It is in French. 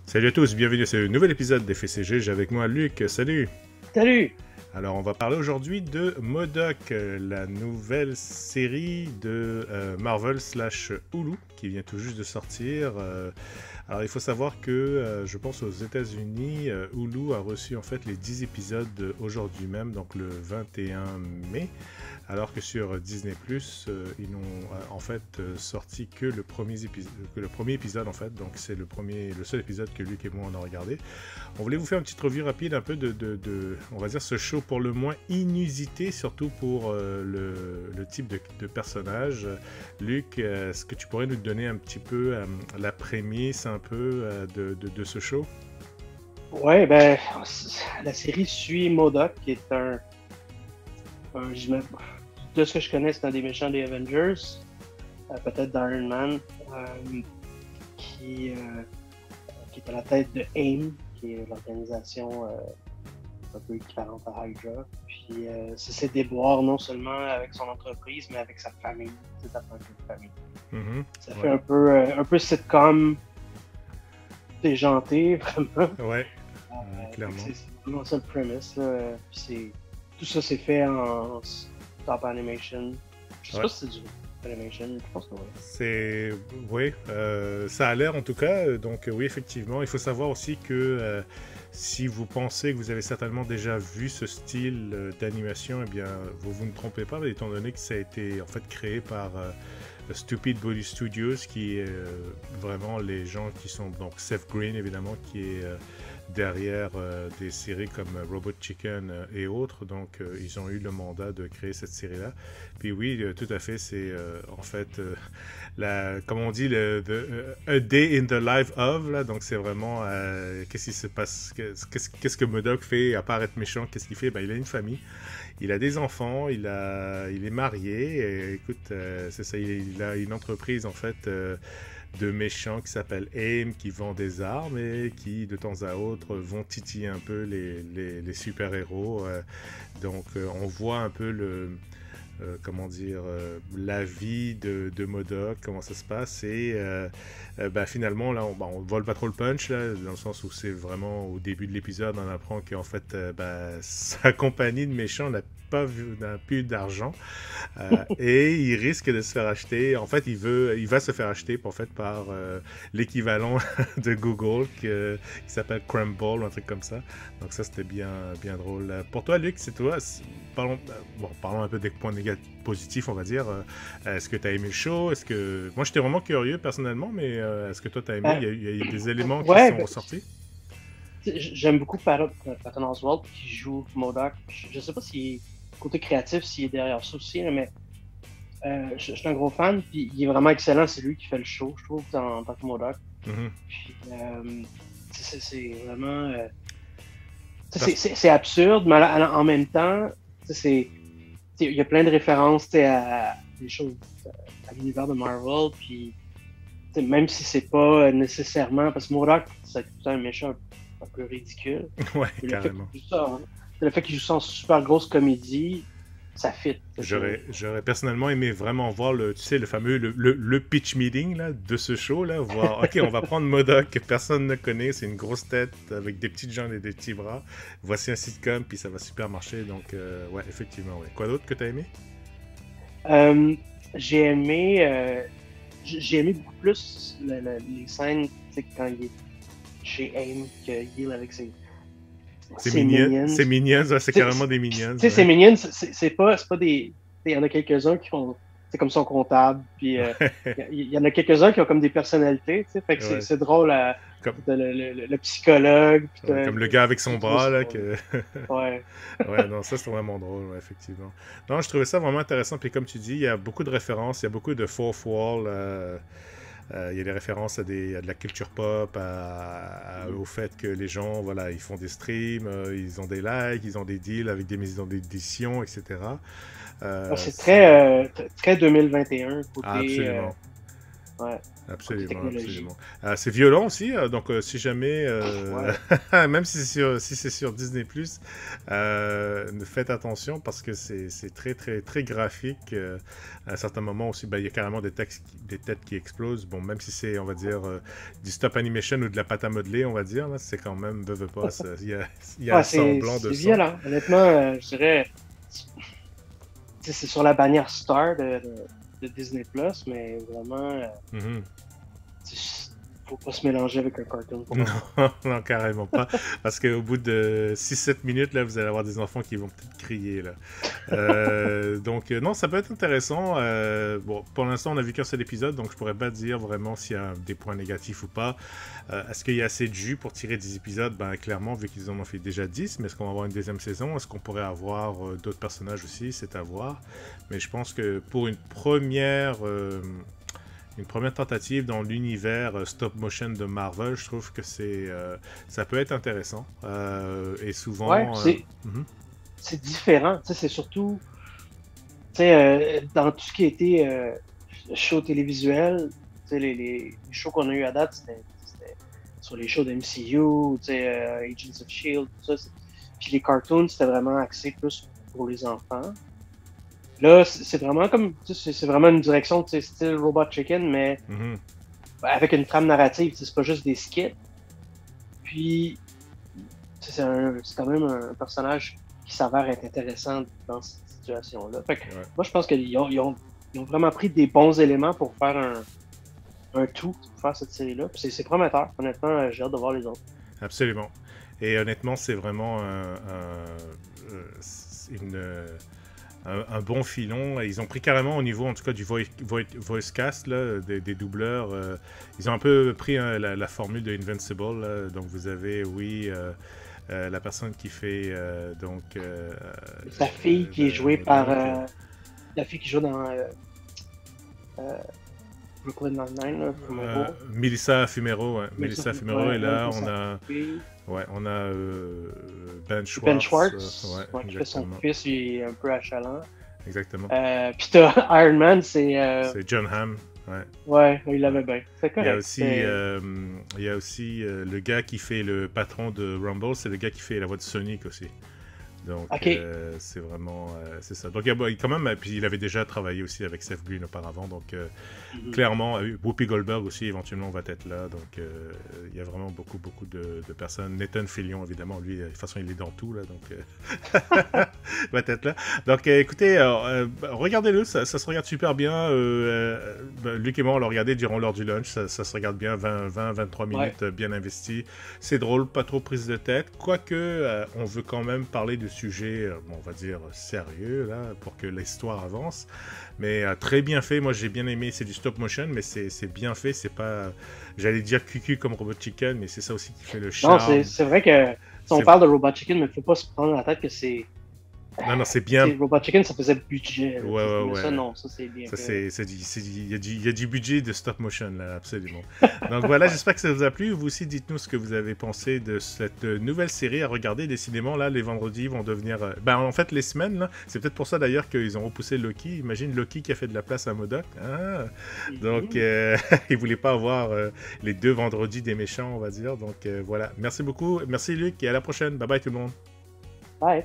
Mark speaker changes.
Speaker 1: Salut à tous, bienvenue à ce nouvel épisode d'FCG. J'ai avec moi Luc. Salut!
Speaker 2: Salut!
Speaker 1: Alors, on va parler aujourd'hui de MODOK, la nouvelle série de Marvel slash Hulu qui vient tout juste de sortir. Alors, il faut savoir que je pense aux États-Unis, Hulu a reçu en fait les 10 épisodes aujourd'hui même, donc le 21 mai. Alors que sur Disney+, ils n'ont en fait sorti que le premier épisode en fait, donc c'est le seul épisode que Luc et moi on a regardé. On voulait vous faire une petite revue rapide un peu on va dire ce show pour le moins inusité, surtout pour le type de personnage. Luc, est-ce que tu pourrais nous donner un petit peu la prémisse un peu de ce show?
Speaker 2: Ouais, ben, la série suit MODOK, qui est de ce que je connais, c'est un des méchants des Avengers, peut-être d'Iron Man, qui, euh, qui est à la tête de AIM, qui est l'organisation un peu équivalente à Hydra. Puis c'est ses déboires non seulement avec son entreprise, mais avec sa famille, sa propre famille. Ça fait un peu sitcom déjanté, vraiment.
Speaker 1: Ouais, clairement.
Speaker 2: C'est vraiment ça le premise. Tout ça, c'est fait en stop animation. Je sais pas si c'est du animation, je pense que oui.
Speaker 1: Oui, ça a l'air en tout cas. Donc oui, effectivement, il faut savoir aussi que si vous pensez que vous avez certainement déjà vu ce style d'animation, eh bien, vous ne trompez pas, étant donné que ça a été en fait créé par Stupid Body Studios, qui est vraiment les gens qui sont donc Seth Green évidemment, qui est derrière des séries comme Robot Chicken et autres. Donc, ils ont eu le mandat de créer cette série-là. Puis oui, tout à fait, c'est en fait, comme on dit, A Day in the Life of. Là, donc, c'est vraiment qu'est-ce qui se passe, qu'est-ce que MODOK fait à part être méchant, qu'est-ce qu'il fait? Ben, il a une famille. Il a des enfants, il est marié, et écoute, c'est ça, il a une entreprise en fait de méchants qui s'appelle AIM, qui vend des armes et qui de temps à autre vont titiller un peu les super-héros. Donc on voit un peu comment dire, la vie de MODOK, comment ça se passe, et finalement là on vole pas trop le punch là, dans le sens où c'est vraiment au début de l'épisode on apprend qu'en fait sa compagnie de méchants n'a plus d'argent et il risque de se faire acheter. En fait, il va se faire acheter en fait par l'équivalent de Google qui s'appelle Crumble ou un truc comme ça. Donc ça c'était bien drôle. Pour toi, Luc, c'est toi. Parlons un peu des points négatifs, positifs, on va dire. Est-ce que tu as aimé le show? Moi, j'étais vraiment curieux personnellement, mais est-ce que toi t'as aimé? Il y a eu des éléments qui sont sortis.
Speaker 2: J'aime beaucoup Patton Oswalt qui joue MODOK. Je sais pas si côté créatif, s'il est derrière ça aussi, mais je suis un gros fan, puis il est vraiment excellent. C'est lui qui fait le show, je trouve, en tant que MODOK. Puis, c'est vraiment... c'est absurde, mais en même temps, il y a plein de références à des choses, à l'univers de Marvel, puis même si c'est pas nécessairement... Parce que MODOK, c'est tout un méchant un peu ridicule.
Speaker 1: Ouais, carrément.
Speaker 2: Le fait qu'il joue ça en super grosse comédie, ça fit.
Speaker 1: J'aurais personnellement aimé vraiment voir le fameux le pitch meeting là, de ce show là, voir ok, on va prendre MODOK que personne ne connaît, c'est une grosse tête avec des petites jambes et des petits bras. Voici un sitcom puis ça va super marcher. Donc ouais, effectivement, ouais. Quoi d'autre que t'as aimé?
Speaker 2: J'ai aimé beaucoup plus les scènes quand il est chez AIM, qu'il est avec ses minions.
Speaker 1: C'est minions, ouais, c'est carrément des minions.
Speaker 2: Tu sais, ces minions, c'est pas des... Il y en a quelques-uns qui font... C'est comme son comptable, puis il y en a quelques-uns qui ont comme des personnalités, tu sais, fait que c'est drôle, le psychologue.
Speaker 1: Comme le gars avec son bras, là.
Speaker 2: Ouais.
Speaker 1: Ouais, non, ça c'est vraiment drôle, ouais, effectivement. Non, je trouvais ça vraiment intéressant, puis comme tu dis, il y a beaucoup de références, il y a beaucoup de fourth wall, il y a des références à de la culture pop, au fait que les gens, voilà, ils font des streams, ils ont des likes, ils ont des deals avec des maisons d'édition, etc.
Speaker 2: C'est très 2021 côté.
Speaker 1: Absolument.
Speaker 2: Ouais. Côté
Speaker 1: Absolument,
Speaker 2: technologie.
Speaker 1: absolument. C'est violent aussi, donc si jamais,
Speaker 2: Ouais.
Speaker 1: même si c'est sur Disney+, faites attention parce que c'est très, très, très graphique. À un certain moment aussi, ben, il y a carrément des têtes qui explosent. Bon, même si c'est, on va dire, du stop animation ou de la pâte à modeler, on va dire, là, c'est quand même, veut pas, il y a un
Speaker 2: Ouais,
Speaker 1: semblant de
Speaker 2: c'est
Speaker 1: sang.
Speaker 2: violent. Honnêtement, je dirais, c'est sur la bannière Star de Disney Plus, mais vraiment,
Speaker 1: Mhm.
Speaker 2: faut pas se mélanger avec un cartoon pour
Speaker 1: Non,
Speaker 2: enfants.
Speaker 1: non, carrément pas. Parce qu'au bout de 6-7 minutes, là, vous allez avoir des enfants qui vont peut-être crier, là. Donc, non, ça peut être intéressant. Bon, pour l'instant, on a vu qu'un seul épisode, donc je pourrais pas dire vraiment s'il y a des points négatifs ou pas. Est-ce qu'il y a assez de jus pour tirer 10 épisodes? Ben, clairement, vu qu'ils en ont fait déjà 10, mais est-ce qu'on va avoir une deuxième saison? Est-ce qu'on pourrait avoir d'autres personnages aussi? C'est à voir. Mais je pense que pour une première tentative dans l'univers stop motion de Marvel, je trouve que ça peut être intéressant. Et
Speaker 2: Ouais,
Speaker 1: souvent... mhm,
Speaker 2: c'est différent. Tu sais, c'est surtout, tu sais, dans tout ce qui a été show télévisuel, tu sais, les shows qu'on a eu à date, c'était sur les shows de MCU, tu sais, Agents of Shield, tout ça. Puis les cartoons, c'était vraiment axé plus pour les enfants. Là, c'est vraiment comme, tu sais, c'est vraiment une direction, tu sais, style Robot Chicken, mais
Speaker 1: mhm.
Speaker 2: avec une trame narrative, tu sais, c'est pas juste des skits. Puis, tu sais, c'est quand même un personnage qui s'avère être intéressant dans cette situation-là. Fait que,
Speaker 1: Ouais,
Speaker 2: moi, je pense ils ont vraiment pris des bons éléments pour faire un tout, pour faire cette série-là. Puis c'est prometteur. Honnêtement, j'ai hâte de voir les autres.
Speaker 1: absolument. Et honnêtement, c'est vraiment une, un bon filon. Ils ont pris carrément au niveau, en tout cas, du voice cast, là, des doubleurs. Ils ont un peu pris la formule de Invincible, là. Donc, vous avez, oui, la personne qui fait donc
Speaker 2: Sa fille qui est jouée par
Speaker 1: Modoc.
Speaker 2: la fille qui joue dans euh, Brooklyn Nine-Nine, là, Fumero.
Speaker 1: Melissa Fumero, ouais.
Speaker 2: Mais ça,
Speaker 1: Melissa Fumero
Speaker 2: ouais,
Speaker 1: est
Speaker 2: elle
Speaker 1: là.
Speaker 2: fait
Speaker 1: On
Speaker 2: sa
Speaker 1: a,
Speaker 2: fille.
Speaker 1: ouais, on a Ben
Speaker 2: Ben
Speaker 1: Schwartz.
Speaker 2: Schwartz,
Speaker 1: Ouais,
Speaker 2: ouais, qui fait son
Speaker 1: exactement.
Speaker 2: fils, il est un peu achalant.
Speaker 1: Exactement.
Speaker 2: Puis t'as Iron Man, c'est.
Speaker 1: C'est John Hamm. Ouais.
Speaker 2: Ouais, il
Speaker 1: Ouais.
Speaker 2: l'avait bien. C'est
Speaker 1: Il y a
Speaker 2: correct.
Speaker 1: aussi, il y a aussi le gars qui fait le patron de Rumble, c'est le gars qui fait la voix de Sonic aussi. Donc,
Speaker 2: Ok.
Speaker 1: c'est vraiment... c'est ça. Donc, il y a, bon, quand même... Puis, il avait déjà travaillé aussi avec Seth Green auparavant. Donc,
Speaker 2: Mhm.
Speaker 1: clairement, Whoopi Goldberg aussi, éventuellement, va être là. Donc, il y a vraiment beaucoup, beaucoup de personnes. Nathan Fillion, évidemment, lui, de toute façon, il est dans tout, là. Donc, va être là. Donc, écoutez, regardez-le. Ça se regarde super bien. Luc et moi, on l'a regardé durant l'heure du lunch. Ça se regarde bien. 20-23
Speaker 2: Ouais.
Speaker 1: minutes, bien investi. C'est drôle, pas trop prise de tête. Quoique, on veut quand même parler de sujets, bon, on va dire, sérieux, là, pour que l'histoire avance. Mais très bien fait. Moi, j'ai bien aimé. C'est du stop motion, mais c'est bien fait. C'est pas, j'allais dire cucu comme Robot Chicken, mais c'est ça aussi qui fait le
Speaker 2: Non,
Speaker 1: charme.
Speaker 2: c'est vrai que si on
Speaker 1: C'est-
Speaker 2: parle de Robot Chicken, mais faut pas se prendre la tête que c'est.
Speaker 1: Non, non, c'est
Speaker 2: Tu sais,
Speaker 1: bien.
Speaker 2: Robot Chicken, ça faisait budget. Là,
Speaker 1: Ouais, ouais,
Speaker 2: mais ça,
Speaker 1: ouais.
Speaker 2: non, ça c'est bien
Speaker 1: Ça,
Speaker 2: fait.
Speaker 1: il y a du budget de stop motion, là, absolument. Donc voilà, j'espère que ça vous a plu. Vous aussi, dites-nous ce que vous avez pensé de cette nouvelle série à regarder. Décidément, là, les vendredis vont devenir... Ben, en fait, les semaines, là, c'est peut-être pour ça, d'ailleurs, qu'ils ont repoussé Loki. Imagine Loki qui a fait de la place à Modoc. Ah. Donc,
Speaker 2: Mhm.
Speaker 1: ils voulaient pas avoir les deux vendredis des méchants, on va dire. Donc, voilà. Merci beaucoup. Merci, Luc, et à la prochaine. Bye bye, tout le monde.
Speaker 2: Ouais.